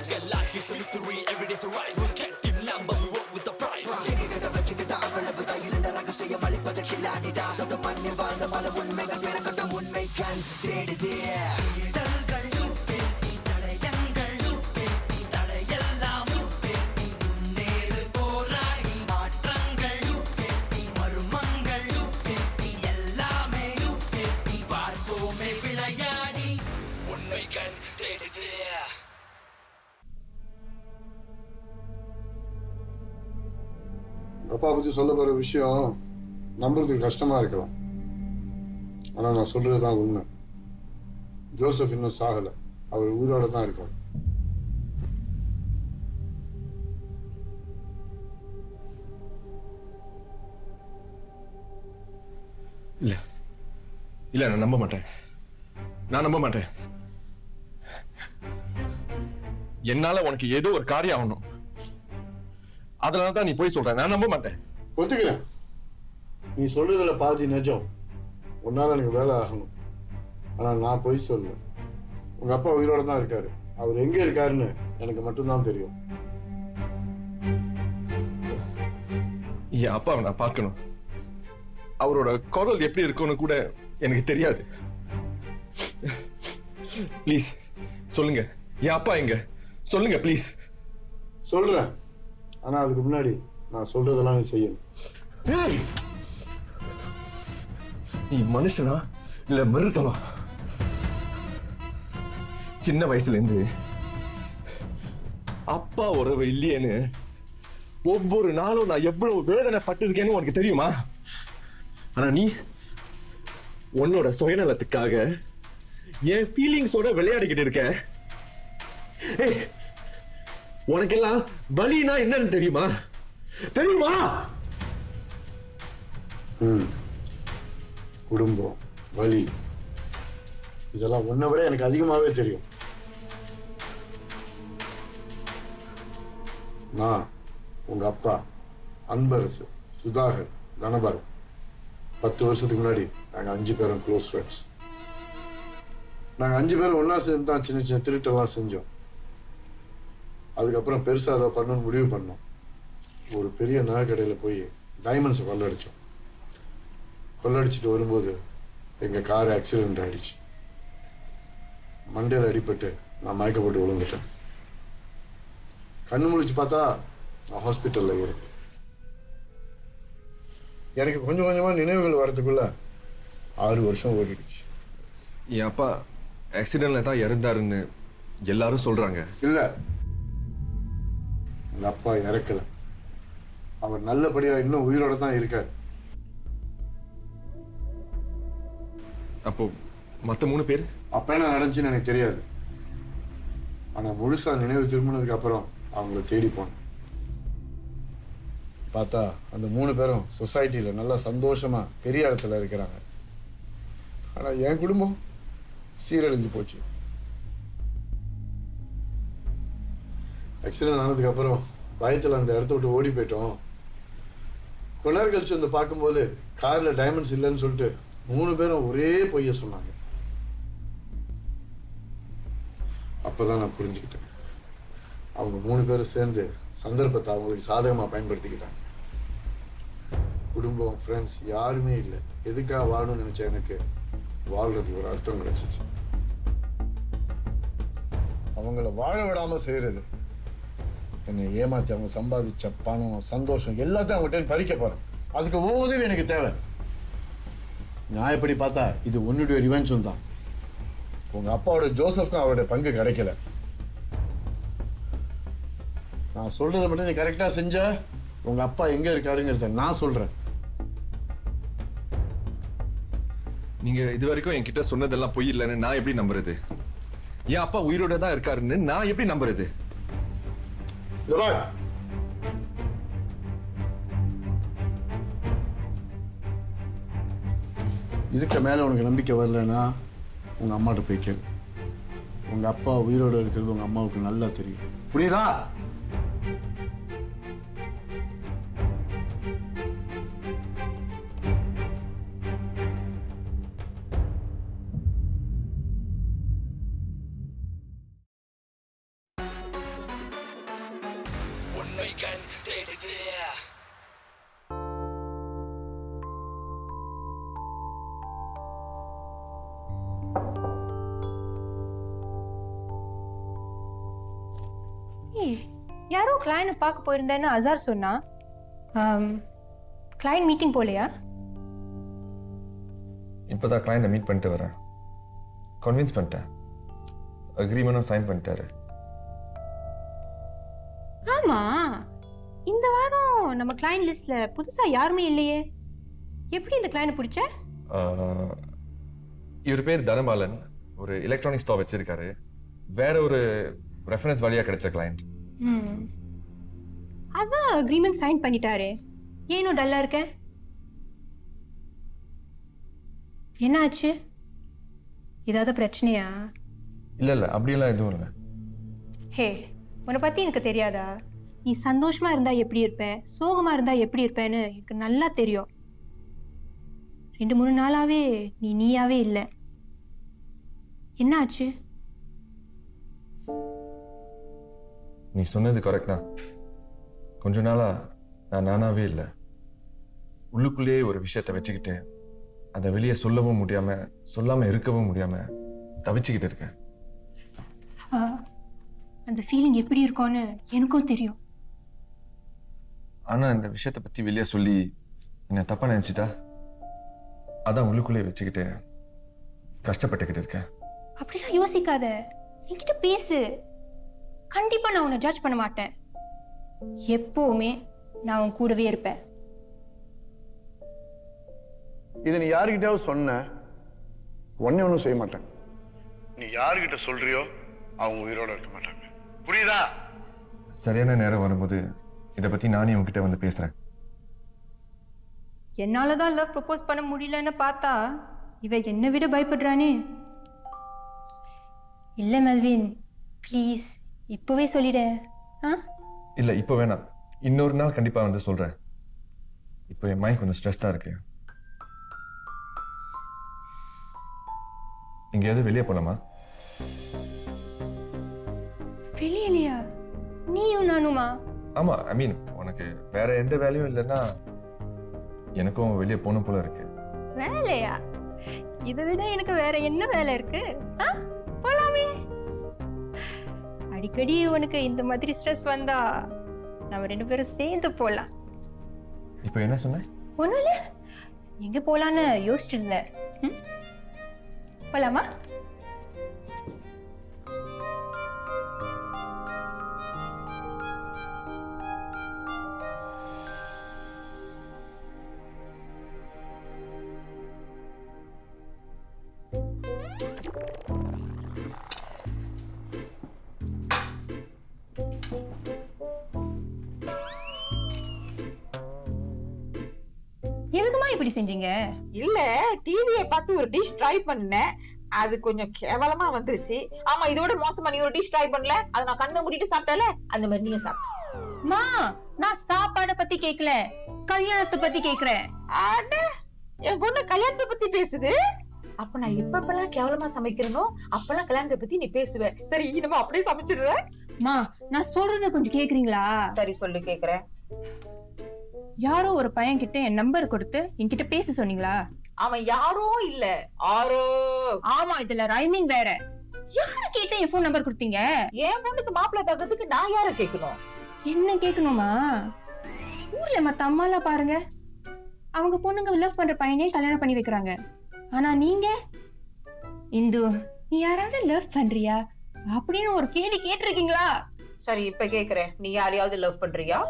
Yeah, life is a mystery, every day's a ride. We can't keep number, we work with the pride. எங்ககிட்ட வச்சுக்கிட்ட அவ்வளவுதான் இருண்ட ரகசியம் அளிப்பது கில்லாடிடா. சொந்த பண்ணி வாழ்ந்த பல உண்மைகள் பிறக்கட்டும் உண்மை கண் தேடுதே. அப்பா பற்றி சொல்ல போகிற விஷயம் நம்புறதுக்கு கஷ்டமாக இருக்கலாம். ஆனால் நான் சொல்கிறது தான் உண்மை. ஜோசப் இன்னும் சாகலை, அவர் உயிரோட தான் இருக்கார். இல்லை இல்லை, நான் நம்ப மாட்டேன். நான் நம்ப மாட்டேன். என்னால உனக்கு ஏதோ ஒரு காரியம் ஆகணும், அதனாலதான் நீ போய் சொல்ற. நான் நம்ப மாட்டேன். ஒத்துக்கிறேன், நீ சொல்றதுல பாதி நிஜம். உன்னால எனக்கு வேலை ஆகணும். ஆனா நான் போய் சொல்ல. உங்க அப்பா உயிரோட தான் இருக்காரு. அவர் எங்க இருக்காருன்னு எனக்கு மட்டும்தான் தெரியும். என் அப்பாவை நான் பார்க்கணும். அவரோட குரல் எப்படி இருக்கும்னு கூட எனக்கு தெரியாது. ப்ளீஸ் சொல்லுங்க, என் அப்பா எங்க? சொல்லுங்க ப்ளீஸ். சொல்றேன், ஆனா அதுக்கு முன்னாடி நான் சொல்றதெல்லாம் நீ செய்யணும். நீ மனுஷனா இல்ல மிருகமா? சின்ன வயசுல இருந்து அப்பா உறவு இல்லையேன்னு ஒவ்வொரு நாளும் நான் எவ்வளவு வேதனை பட்டிருக்கேன்னு உனக்கு தெரியுமா? ஆனா நீ உன்னோட சுயநலத்துக்காக என் ஃபீலிங்ஸோட விளையாடிக்கிட்டு இருக்க. உனக்கெல்லாம் வலினா என்னன்னு தெரியுமா? தெரியுமா? குடும்பம், வலி, இதெல்லாம் உன்னை விட எனக்கு அதிகமாகவே தெரியும். நான், உங்க அப்பா, அன்பரசு, சுதாகர், தனபாரன் 10 வருஷத்துக்கு முன்னாடி நாங்கள் 5 பேரும் க்ளோஸ் ஃப்ரெண்ட்ஸ். நாங்கள் 5 பேரும் ஒன்றா சேர்ந்து தான் சின்ன சின்ன திருட்டெல்லாம் செஞ்சோம். அதுக்கப்புறம் பெருசாக அதை பண்ணணும்னு முடிவு பண்ணோம். ஒரு பெரிய நகை கடையில் போய் டைமண்ட்ஸை கொள்ளடிச்சோம். கொள்ளடிச்சிட்டு வரும்போது எங்கள் கார் ஆக்சிடென்ட் ஆகிடுச்சு. மண்டையில் அடிபட்டு நான் மயக்கப்பட்டு விழுந்துட்டேன். கண்ணு முழிச்சு பார்த்தா நான் ஹாஸ்பிட்டலில் இருக்கேன். எனக்கு கொஞ்சம் கொஞ்சமாக நினைவுகள் வரதுக்குள்ள 6 வருஷம் ஓடிடுச்சு. என் அப்பா ஆக்சிடென்ட்ல தான் இறந்தாருன்னு எல்லாரும் சொல்றாங்க. இல்லை, எங்கள் அப்பா இறக்கல. அவர் நல்லபடியாக இன்னும் உயிரோட தான் இருக்கார். அப்போ மற்ற 3 பேர்? அப்போ என்ன நடந்துச்சுன்னு எனக்கு தெரியாது. ஆனால் முழுசாக நினைவு திரும்பினதுக்கு அப்புறம் அவங்கள தேடி போனேன். பார்த்தா அந்த 3 பேரும் சொசைட்டியில் நல்லா சந்தோஷமாக பெரிய இடத்துல இருக்கிறாங்க. ஆனால் என் குடும்பம் சீரழிஞ்சு போச்சு. ஆக்சிடென்ட் ஆனதுக்கப்புறம் பயத்தில் அந்த இடத்த விட்டு ஓடி போயிட்டோம். கொஞ்ச நேரம் கழிச்சு வந்து பார்க்கும்போது காரில் டைமண்ட்ஸ் இல்லைன்னு சொல்லிட்டு 3 பேரும் ஒரே பொய்ய சொன்னாங்க. அப்போதான் நான் புரிஞ்சுக்கிட்டேன். அவங்க 3 பேரும் சேர்ந்து சந்தர்ப்பத்தை அவங்களுக்கு சாதகமாக பயன்படுத்திக்கிட்டாங்க. குடும்பம், ஃப்ரெண்ட்ஸ் யாருமே இல்லை. எதுக்காக வாழணும்னு நினச்ச எனக்கு வாழ்றதுக்கு ஒரு அர்த்தம் கிடைச்சிச்சு. அவங்கள வாழ விடாமல் செய்கிறது, என்னை ஏமாற்றி அவங்க சம்பாதிச்ச பணம், சந்தோஷம் எல்லாத்தையும் அவங்ககிட்ட பறிக்க போகிறேன். அதுக்கு உதவி எனக்கு தேவை. நியாயப்படி பார்த்தா இது உன்னுடைய ரிவெஞ்சும் தான். உங்கள் அப்பாவோட ஜோசப்க்கும் அவருடைய பங்கு கிடைக்கல. நான் சொல்கிறத மட்டும் நீ கரெக்டாக செஞ்ச, உங்கள் அப்பா எங்கே இருக்காருங்கிறத நான் சொல்கிறேன். நீங்க இது வரைக்கும் என்கிட்ட சொன்னதெல்லாம் பொய் இல்லைன்னு நான் எப்படி நம்புறது? என் அப்பா உயிரோட தான் இருக்காருன்னு நான் எப்படி நம்புறது? இதுக்கு மேலே உனக்கு நம்பிக்கை வரலன்னா உங்கள் அம்மாட்ட போய் கேளு. உங்கள் அப்பா உயிரோடு இருக்கிறது உங்கள் அம்மாவுக்கு நல்லா தெரியும். புரியுதா? உண்மை கண் தேடுது. யாரோ கிளையனை பார்க்க போயிருந்தேன்னு அசார் சொன்னா. கிளையண்ட் மீட்டிங் போலையா? இப்போதான் கிளையண்ட்டை மீட் பண்ணிட்டு வரேன். கன்வின்ஸ் பண்ணிட்டேன். அக்ரிமெண்ட்டும் சைன் பண்ணிட்டாரு. ஆமா, இந்த வாரம் நம்ம கிளையண்ட் லிஸ்ட்ல புதுசா யாருமே இல்லையே. எப்படி இந்த கிளையனை பிடிச்ச? இவர் பேர் தனபாலன். ஒரு எலக்ட்ரானிக் ஸ்டோர் வச்சிருக்காரு. வேற ஒரு ரெஃபரன்ஸ் வழியா கிடைச்ச கிளையண்ட். அதான் அக்ரிமெண்ட் சைன் பண்ணிட்டாரு. ஏனோ டல்லா இருக்க? என்னாச்சு? ஏதாவது பிரச்சனையா? இல்ல அப்படியெல்லாம் எதுவும் இல்லை. ஹே, உன்னை பத்தி எனக்கு தெரியாதா? நீ சந்தோஷமா இருந்தா எப்படி இருப்ப, சோகமா இருந்தா எப்படி இருப்பேன்னு எனக்கு நல்லா தெரியும். 2-3 நாளாவே நீயாவே இல்லை. என்னாச்சு? நீ சொன்னது கரெக்ட் தான். கொஞ்ச நாளா நான் நானாவே இல்லை. உள்ளுக்குள்ளேயே ஒரு விஷயத்தை வச்சுக்கிட்டு அதை வெளியே சொல்லவும் முடியாம, சொல்லாம இருக்கவும் முடியாம தவிச்சுக்கிட்டு இருக்கேன். அந்த ஃபீலிங் எப்படி இருக்கும்னு எனக்கும் தெரியும். ஆனா இந்த விஷயத்தை பத்தி வெளியே சொல்லி என்ன தப்பா நினைச்சிட்டா, அதான் உள்ளுக்குள்ளேயே வச்சுக்கிட்டு கஷ்டப்பட்டுக்கிட்டு இருக்கேன். அப்படிலாம் யோசிக்காத, என்கிட்ட பேசு. கண்டிப்பா நான் உன்னை ஜட்ஜ் பண்ண மாட்டேன். எப்பவுமே நான் உன் கூடவே இருப்பேன். இது நீ யாருக்கிட்டாவது சொன்ன ஒன்னே ஒன்றும் செய்ய மாட்டேன். நீ யாருக்கிட்ட சொல்றியோ அவங்க உயிரோட இருக்க மாட்டாங்க. புரியுதா? சரியான நேரம் வரும்போது இதை பத்தி நானே உங்ககிட்ட வந்து பேசுறேன். என்னாலதான் லவ் ப்ரப்போஸ் பண்ண முடியலன்னு பார்த்தா இவ என்னை விட பயப்படுறானே. இல்ல மெல்வின், ப்ளீஸ் இப்பவே சொல்லிட. இல்ல இப்போ வேணாம், இன்னொரு நாள் கண்டிப்பா வந்து சொல்றேன். இப்போ என் மைண்ட் கொஞ்சம் ஸ்ட்ரெஸ்டா இருக்கு. எங்கேயாவது வெளியே போலாமா? வெளியிலையா? நீயும் நானுமா? ஆமா, ஐ மீன் உனக்கு வேற எந்த வேலையும் இல்லைன்னா எனக்கும் வெளியே போகணும் போல இருக்கு. வேலையா? இதை விட எனக்கு வேற என்ன வேலை இருக்கு? போலாமே. அடிக்கடி உனக்கு இந்த மாதிரி ஸ்ட்ரெஸ் வந்தா நம்ம 2 பேரும் சேர்ந்து போலாம். இப்போ என்ன சொன்ன? ஒண்ணும் இல்ல, எங்க போலான்னு யோசிச்சுட்டு இருந்தேன். போலாமா? எதுக்குமா இப்படி செஞ்சீங்க? இல்ல, டிவியை பார்த்து ஒரு டிஷ் ட்ரை பண்ணேன். அது கொஞ்சம் கேவலமா வந்துருச்சு. ஆமா, இதோட மோசமா நீ ஒரு டிஷ் ட்ரை பண்ணல, அது நான் கண்ணை மூடிட்டு சாப்பிட்டல, அந்த மாதிரி நீங்க சாப்பிட்ட. மா, நான் சாப்பாட பத்தி கேக்கல, கல்யாணத்தை பத்தி கேக்குறேன். அட, என் பொண்ணு கல்யாணத்தை பத்தி பேசுது. அப்ப நான் எப்பப்பெல்லாம் கேவலமா சமைக்கிறனோ அப்பெல்லாம் கல்யாணத்தை பத்தி நீ பேசுவ. சரி, இனிமே அப்படியே சமைச்சிடுற. மா, நான் சொல்றத கொஞ்சம் கேக்குறீங்களா? சரி சொல்லு, கேக்குறேன். யாரோ ஒரு பையன் கிட்ட என் நம்பர் கொடுத்து என்கிட்ட பேச சொன்னீங்களா? அவன் யாரோ இல்ல, ஆரோ. ஆமா, இதுல ரைமிங் வேற. யாரு கேட்ட என் போன் நம்பர் கொடுத்தீங்க? என் பொண்ணுக்கு மாப்பிள்ளை பார்க்கறதுக்கு நான் யார கேட்கணும்? என்ன கேட்கணுமா? ஊர்ல மத்த அம்மாலாம் பாருங்க, அவங்க பொண்ணுங்க லவ் பண்ற பையனே கல்யாணம் பண்ணி வைக்கிறாங்க. ஆனா நீங்க, இந்து, நீ யாராவது லவ் பண்றியா அப்படின்னு ஒரு கேள்வி கேட்டிருக்கீங்களா? சரி, இப்ப கேக்குறேன், நீ யாரையாவது லவ் பண்றியா?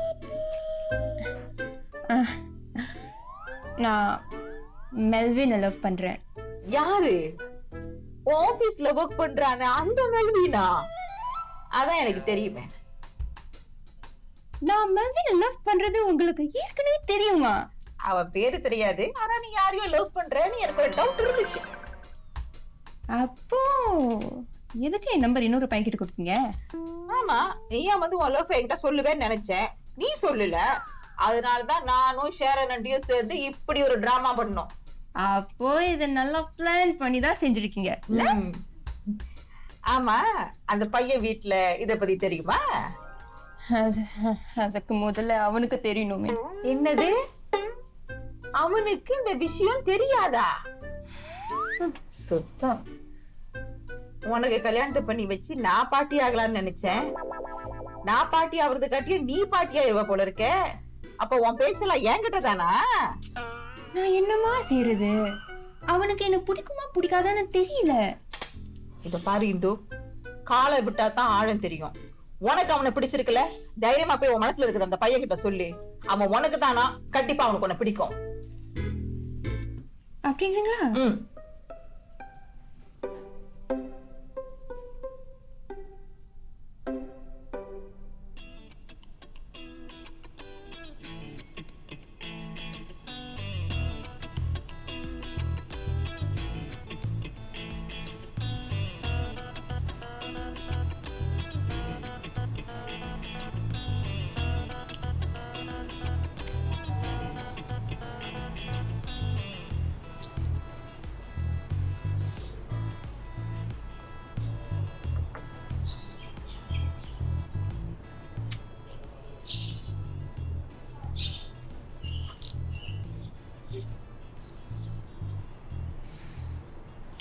நான் மெல்வினை லவ் பண்றேன். யாரு? ஆபீஸ்ல ஒர்க் பண்றானே அந்த மெல்வினா? அதான் எனக்கு தெரியுமே. நான் மெல்வினை லவ் பண்றது உங்களுக்கு ஏற்கனவே தெரியுமா? அவன் பேரு தெரியாது, ஆனா நீ யாரையோ லவ் பண்றேன்னு எனக்கு ஒரு டவுட் இருந்துச்சு. அப்போ எதுக்கு என் நம்பர் இன்னொரு பையன் கிட்ட கொடுத்தீங்க? ஆமா, நீயா வந்து உன் லவ் என்கிட்ட சொல்லுவேன்னு நினைச்சேன், நீ சொல்லல. அதனாலதான் நானும் ஷேரன் அண்டியும் சேர்ந்து இப்படி ஒரு டிராமா பண்ணோம். அப்போ இதை நல்லா பிளான் பண்ணி தான் செஞ்சிருக்கீங்க. ஆமா, அந்த பையன் வீட்டுல இத பத்தி தெரியுமா? அதுக்கு முதல்ல அவனுக்கு தெரியணுமே. என்னது, அவனுக்கு இந்த விஷயம் தெரியாதா? சுத்தம். உனக்கு கல்யாணத்தை பண்ணி வச்சு நான் பாட்டி ஆகலான்னு நினைச்சேன். நான் பாட்டி ஆவறது காட்டியும் நீ பாட்டி ஆயிடுவ போல இருக்க. அப்ப உன் பேச்செல்லாம் என்கிட்ட தானா? நான் என்னமா செய்யறது? அவனுக்கு என்ன பிடிக்குமா பிடிக்காதான்னு தெரியல. இத பாரு இந்து, காலை விட்டா தான் ஆழம் தெரியும். உனக்கு அவனை பிடிச்சிருக்குல, தைரியமா போய் உன் மனசுல இருக்கிற அந்த பையன் கிட்ட சொல்லு. அவன் உனக்கு தானா, கண்டிப்பா அவனுக்கு உன்னை பிடிக்கும். அப்படிங்கிறீங்களா?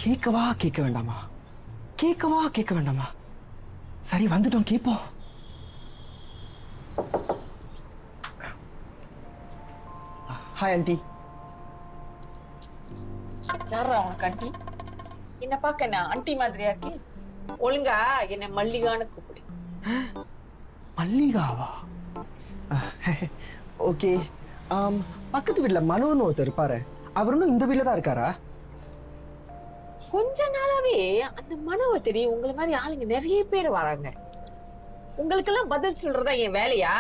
கேட்கவா கேட்க வேண்டாமா, கேட்கவா கேட்க வேண்டாமா? சரி வந்துட்டோம், கேட்போம். Hi aunty. யாரா உனக்கு ஆண்டி? என்ன பார்க்க என்ன ஆண்டி மாதிரியா இருக்கு? ஒழுங்கா என்ன மல்லிகான்னு கூப்பிடு. மல்லிகாவா? ஓகே. பக்கத்து வீட்டுல மனோன்னு ஒருத்தர் இருப்பாரு, அவர் இன்னும் இந்த வீட்டுல தான் இருக்காரா? கொஞ்ச நாளாவே அந்த மனோவை தெரியும். உங்களை மாதிரி ஆளுங்க நிறைய பேர் வராங்க. உங்களுக்கெல்லாம் பதில் சொல்றதா என் வேலையா?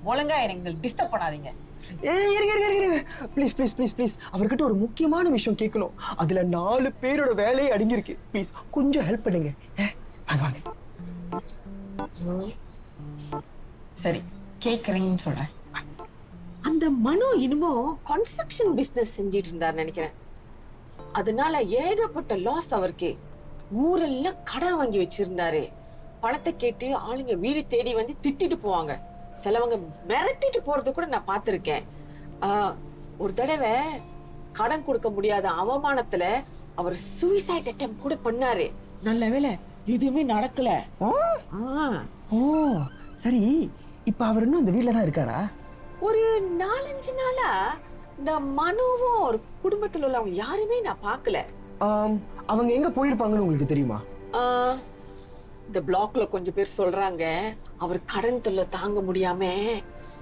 ஒழுங்கா எனக்கு டிஸ்டர்ப் பண்ணாதீங்க. ப்ளீஸ் ப்ளீஸ் ப்ளீஸ் ப்ளீஸ், அவர்கிட்ட ஒரு முக்கியமான விஷயம் கேட்கணும். அதுல 4 பேரோட வேலையை அடங்கியிருக்கு. ப்ளீஸ் கொஞ்சம் ஹெல்ப் பண்ணுங்க. வாங்க வாங்க. சரி, கேக்குறீங்கன்னு சொல்றேன். அந்த மனோ இனிமோ கன்ஸ்ட்ரக்ஷன் பிசினஸ் செஞ்சிட்டு இருந்தாரு நினைக்கிறேன். அதனால ஏகப்பட்ட லாஸ் அவருக்கு. ஊரெல்லாம் கடன் வாங்கி வச்சிருந்தாரு. பணத்தை கேட்டு ஆளுங்க வீடு தேடி வந்து திட்டிட்டு போவாங்க. சிலவங்க மிரட்டிட்டு போறது கூட நான் பார்த்திருக்கேன். ஒரு தடவை கடன் கொடுக்க முடியாத அவமானத்துல அவர் சூசைட் அட்டெம்ப்ட் கூட பண்ணாரு. நல்ல வேளை எதுவுமே நடக்கல. ஓ சரி, இப்ப அவர் இன்னும் இந்த வீட்டுல தான் இருக்காரா? ஒரு 4-5 நாளா இந்த மனுவும் ஒரு குடும்பத்துல உள்ளவங்க யாருமே நான் பார்க்கல. அவங்க எங்க போயிருப்பாங்கன்னு உங்களுக்கு தெரியுமா? இந்த பிளாக்ல கொஞ்சம் பேர் சொல்றாங்க அவர் கடன் தொல்லை தாங்க முடியாம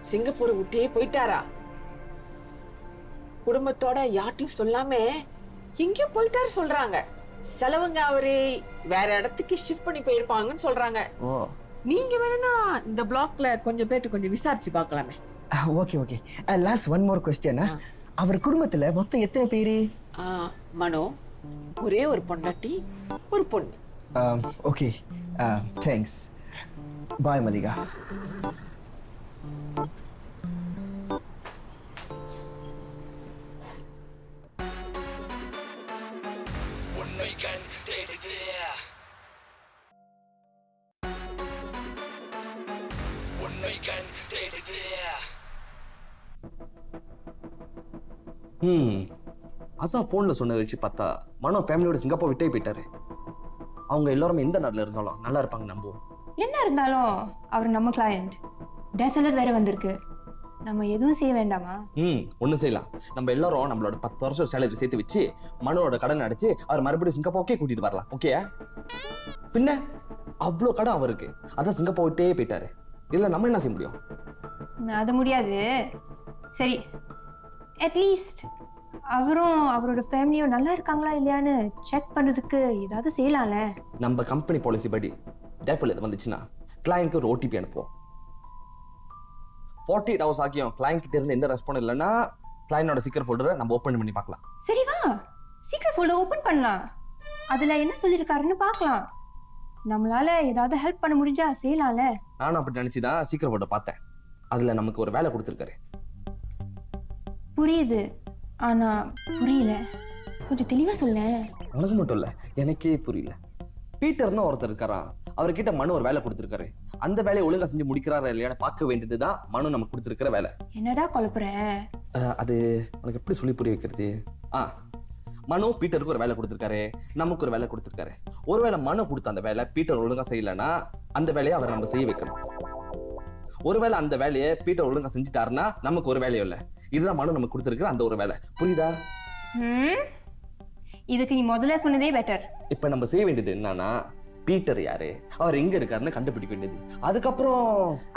சிங்கப்பூர் விட்டே போயிட்டாரா. குடும்பத்தோட யார்ட்டையும் சொல்லாம எங்கேயோ போயிட்டாரு சொல்றாங்க. சிலவங்க அவரு வேற இடத்துக்கு ஷிஃப்ட் பண்ணி போயிருப்பாங்கன்னு சொல்றாங்க. நீங்க வேணும்னா இந்த பிளாக்ல கொஞ்சம் பேர்ட்டு கொஞ்சம் விசாரிச்சு பார்க்கலாமே. Okay okay. Last one more question. அவர் குடும்பத்துல மொத்தம் எத்தனை பேரு? மனோ ஒரே ஒரு பொண்டாட்டி, ஒரு பொண்ணு. Okay, thanks. பாய் மல்லிகா. உண்மை கண் தேடுது, உண்மை கண் தேடுது. அதான் ஃபோனில் சொன்னதை வச்சு பார்த்தா மனோ ஃபேமிலியோட சிங்கப்பூர் விட்டே போயிட்டாரு. அவங்க எல்லாருமே எந்த நாட்டில் இருந்தாலும் நல்லா இருப்பாங்க நம்புவோம். என்ன இருந்தாலும் அவர் நம்ம கிளையண்ட். டெசலர் வேற வந்திருக்கு, நம்ம எதுவும் செய்ய வேண்டாமா? ஒன்றும் செய்யலாம். நம்ம எல்லாரும் நம்மளோட 10 வருஷம் சேலரி சேர்த்து வச்சு மனோட கடன் அடைச்சு அவர் மறுபடியும் சிங்கப்பூருக்கே கூட்டிட்டு வரலாம். ஓகே? பின்ன அவ்வளோ கடன் அவருக்கு, அதான் சிங்கப்பூர் விட்டே போயிட்டாரு. இதில் நம்ம என்ன செய்ய முடியும்? அது முடியாது. சரி, அட்லீஸ்ட் அவரும் அவரோட ஃபேமிலியும் நல்லா இருக்காங்களா இல்லையான்னு செக் பண்ணுறதுக்கு ஏதாவது செய்யலாம்ல. நம்ம கம்பெனி பாலிசி படி டேஃபில் இது வந்துச்சுன்னா கிளையண்ட்க்கு ஒரு ஓடிபி அனுப்புவோம். 48 hours ஆகியும் கிளையண்ட் கிட்ட இருந்து எந்த ரெஸ்பாண்ட் இல்லைன்னா கிளையண்டோட சீக்கிரம் ஃபோல்டரை நம்ம ஓப்பன் பண்ணி பார்க்கலாம். சரி வா, சீக்கிரம் ஃபோல்டர் ஓப்பன் பண்ணலாம். அதில் என்ன சொல்லியிருக்காருன்னு பார்க்கலாம். நம்மளால ஏதாவது ஹெல்ப் பண்ண முடிஞ்சா செய்யலாம்ல. நானும் அப்படி நினச்சி தான் சீக்கிரம் ஃபோல்டர் பார்த்தேன். அதில் நமக்கு ஒரு வேலை கொடுத்துருக்காரு. புரியுது, ஆனால் புரியல. கொஞ்சம் தெளிவாக சொல்ல. உனக்கு மட்டும் இல்லை, எனக்கே புரியல. பீட்டர்னு ஒருத்தர் இருக்காராம், அவர்கிட்ட மனு ஒரு வேலை கொடுத்துருக்காரு. அந்த வேலையை ஒழுங்கா செஞ்சு முடிக்கிறாரா இல்லையான்னு பார்க்க வேண்டியதுதான் மனு நமக்கு கொடுத்துருக்கிற வேலை. என்னடா குழப்புற? அது உனக்கு எப்படி சொல்லி புரிய வைக்கிறது? மனு பீட்டருக்கு ஒரு வேலை கொடுத்துருக்காரு, நமக்கு ஒரு வேலை கொடுத்துருக்காரு. ஒருவேளை மனு கொடுத்த அந்த வேலை பீட்டர் ஒழுங்கா செய்யலைன்னா அந்த வேலையை அவர் நம்ம செய்ய வைக்கணும். ஒருவேளை அந்த வேலையை பீட்டர் ஒழுங்கா செஞ்சுட்டாருன்னா நமக்கு ஒரு வேலையும் இல்லை. இதுதான் மனு நமக்கு கொடுத்துருக்கிற அந்த ஒரு வேலை. புரியுதா? இதுக்கு நீ முதல்ல சொன்னதே பெட்டர். இப்ப நம்ம செய்ய வேண்டியது என்னன்னா, பீட்டர் யாரு, அவர் எங்க இருக்காருன்னு கண்டுபிடிக்க வேண்டியது.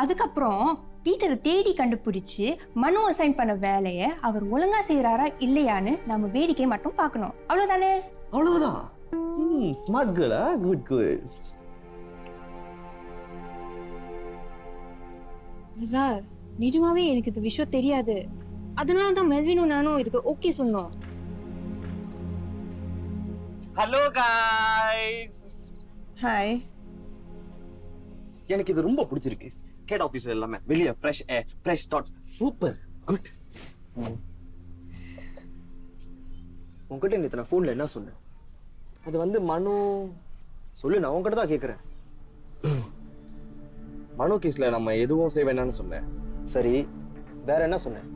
அதுக்கப்புறம் பீட்டரை தேடி கண்டுபிடிச்சு மனு அசைன் பண்ண வேலையை அவர் ஒழுங்கா செய்யறாரா இல்லையான்னு நம்ம வேடிக்கை மட்டும் பார்க்கணும். அவ்வளவுதானே? அவ்வளவுதான். ஸ்மார்ட் கேர்ளா? Good good. சார், நிஜமாவே எனக்கு இந்த விஷயம் தெரியாது. அதனால தான் மெல்வினும் நானும் இதுக்கு ஓகே சொன்னோம். Hello guys. ஹாய். எனக்கு இது ரொம்ப பிடிச்சிருக்கு. கேட் ஆபீஸ்ல எல்லாமே வெளிய fresh air, fresh thoughts. Super. Good. உங்ககிட்ட நேத்து நான் ஃபோன்ல என்ன சொன்னேன்? அது வந்து மனு சொல்லு, நான் உங்ககிட்ட தான் கேட்கறேன். மனு கேஸ்ல நம்ம எதுவும் செய்ய வேண்டாம்னு சொன்னேன். சரி, வேற என்ன சொன்னேன்?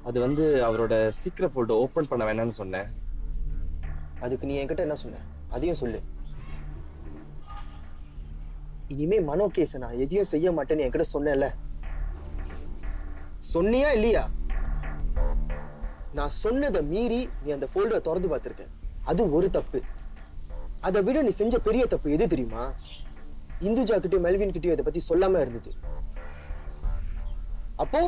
அது வந்து அவரோட சீக்ரெட் ஃபோல்டர் ஓபன் பண்ண வேண்டாம்னு சொன்னேன். அதுக்கு நீ என்கிட்ட என்ன சொன்ன? அதையும் சொல்லு. இனிமே மனோ கேஸ நான் எதையும் செய்ய மாட்டேன்னு என்கிட்ட சொன்னேன்ல, சொன்னியா இல்லையா? நான் சொன்னதை மீறி நீ அந்த ஃபோல்டரை திறந்து பார்த்திருக்க. அது ஒரு தப்பு. அதை விட நீ செஞ்ச பெரிய தப்பு எது தெரியுமா? இந்துஜா கிட்டயும் மெல்வின் கிட்டயும் இதை பத்தி சொல்லாம இருந்தது. அப்போ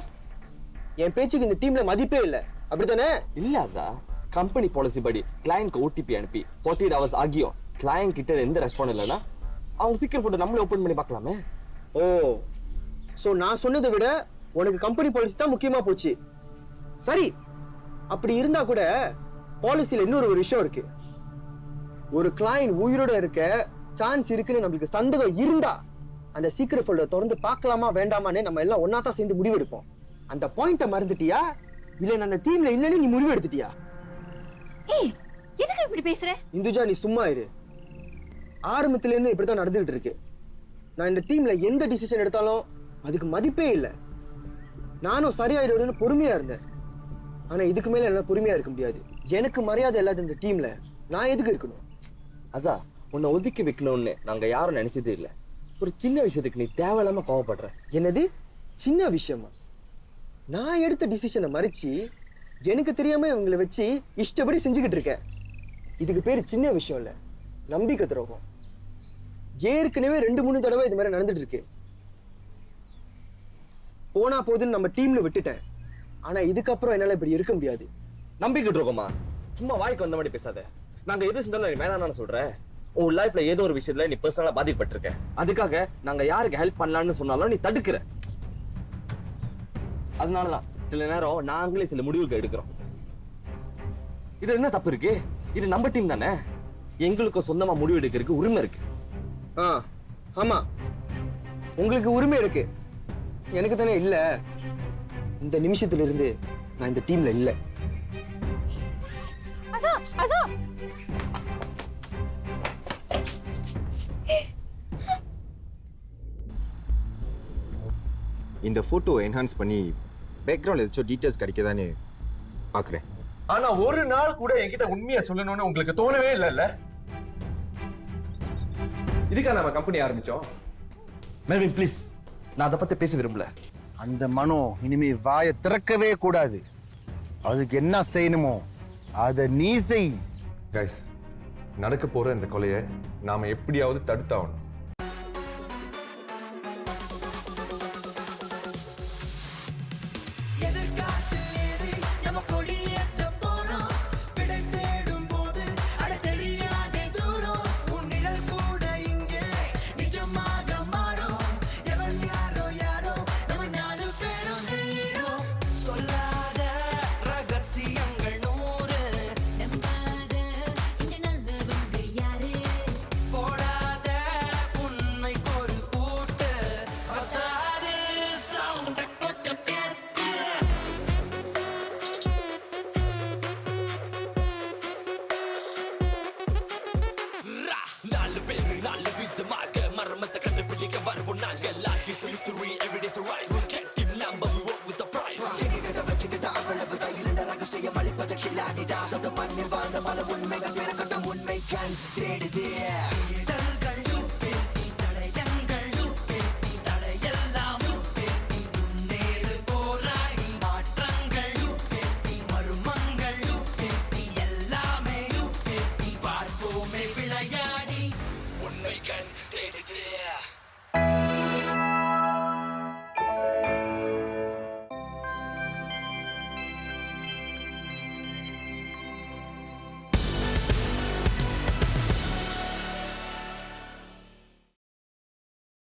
என் பேச்சுக்கு இந்த டீம்ல மதிப்பே இல்ல, அப்படித்தானே? இல்ல சார், கம்பெனி பாலிசி படி கிளையன்ட்க்கு ஓடிபி அனுப்பி 48 hours ஆகியும் கிளையன்ட் கிட்ட எந்த ரெஸ்பான்ஸ் இல்லைன்னா அவங்க சீக்கிரம் போட்டு நம்மளே ஓபன் பண்ணி பார்க்கலாமே. ஓ, சோ நான் சொன்னதை விட உனக்கு கம்பெனி பாலிசி தான் முக்கியமா போச்சு. சரி, அப்படி இருந்தா கூட பாலிசில இன்னொரு விஷயம் இருக்கு. ஒரு கிளையன்ட் உயிரோட இருக்க சான்ஸ் இருக்குன்னு நம்மளுக்கு சந்தேகம் இருந்தா அந்த சீக்கிரம் ஃபோல்டர் திறந்து பார்க்கலாமா வேண்டாமான்னு நம்ம எல்லாம் ஒன்னா தான் சேர்ந்து முடிவெடுப்போம். அந்த பாயிண்ட மறந்துட்டியா? இல்ல அந்த டீம்ல இல்லன்னு நீ முடிவு எடுத்துட்டியா? ஏய், எதுக்கு இப்படி பேசுற? இந்துஜா, நீ சும்மா இரு. ஆரம்பத்துல இருந்து இப்படித்தான் நடந்துகிட்டு இருக்கு. நான் இந்த டீம்ல எந்த டிசிஷன் எடுத்தாலும் அதுக்கு மதிப்பே இல்லை. நானும் சரியாயிடுன்னு பொறுமையா இருந்தேன். ஆனா இதுக்கு மேல என்னால பொறுமையா இருக்க முடியாது. எனக்கு மரியாதை இல்லாத இந்த டீம்ல நான் எதுக்கு இருக்கணும்? அசா, உன்னை ஒதுக்கி வைக்கணும்னு நாங்க யாரும் நினைச்சதே இல்லை. ஒரு சின்ன விஷயத்துக்கு நீ தேவையில்லாம கோவப்படுற. என்னது சின்ன விஷயமா? நான் எடுத்த டிசிஷனை மறிச்சு எனக்கு தெரியாம இவங்களை வச்சு இஷ்டப்படி செஞ்சுக்கிட்டு இருக்கேன். இதுக்கு பேரு சின்ன விஷயம் இல்ல, நம்பிக்கை துரோகம். ஏற்கனவே 2-3 தடவை இது மாதிரி நடந்துட்டு இருக்கு. போனா போதுன்னு நம்ம டீம்ல விட்டுட்டேன். ஆனா இதுக்கப்புறம் என்னால இப்படி இருக்க முடியாது. நம்பிக்கை துரோகமா? சும்மா வாய்க்கு வந்த மாதிரி பேசாத. நாங்க எது செஞ்சாலும் நீ வேணாம்னு சொல்றேன். உன் லைஃப்ல ஏதோ ஒரு விஷயத்துல நீ பர்சனலா பாதிக்கப்பட்டிருக்க. அதுக்காக நாங்க யாருக்கு ஹெல்ப் பண்ணலாம்னு சொன்னாலும் நீ தடுக்கிற. அதனாலதான் சில நேரம் நாங்களே சில முடிவுகள் எடுக்கிறோம். இது என்ன தப்பு இருக்கு? இது நம்ம டீம் தானே, எங்களுக்கு சொந்தமா முடிவு எடுக்கிறதுக்கு உரிமை இருக்கு. ஆமா, உங்களுக்கு உரிமை இருக்கு, எனக்கு தானே இல்ல. இந்த நிமிஷத்துல இருந்து நான் இந்த டீம்ல இல்ல. அசா, அசா, இந்த போட்டோ என்ஹான்ஸ் பண்ணி பேக்ரவுண்ட்ல ஏதாச்சும் டீடைல்ஸ் கிடைக்கதான்னு பாக்குறேன். ஆனா ஒரு நாள் கூட என்கிட்ட உண்மையை சொல்லணும்னு உங்களுக்கு தோணவே இல்லைல்ல? இதுக்கா நம்ம கம்பெனி ஆரம்பிச்சோம்? மெல்வின் ப்ளீஸ், நான் அதை பத்தி பேச விரும்பல. அந்த மனோ இனிமே வாயை திறக்கவே கூடாது. அதுக்கு என்ன செய்யணுமோ அதை நீ செய். கைஸ், நடக்க போற இந்த கொலையை நாம எப்படியாவது தடுத்தாகணும்.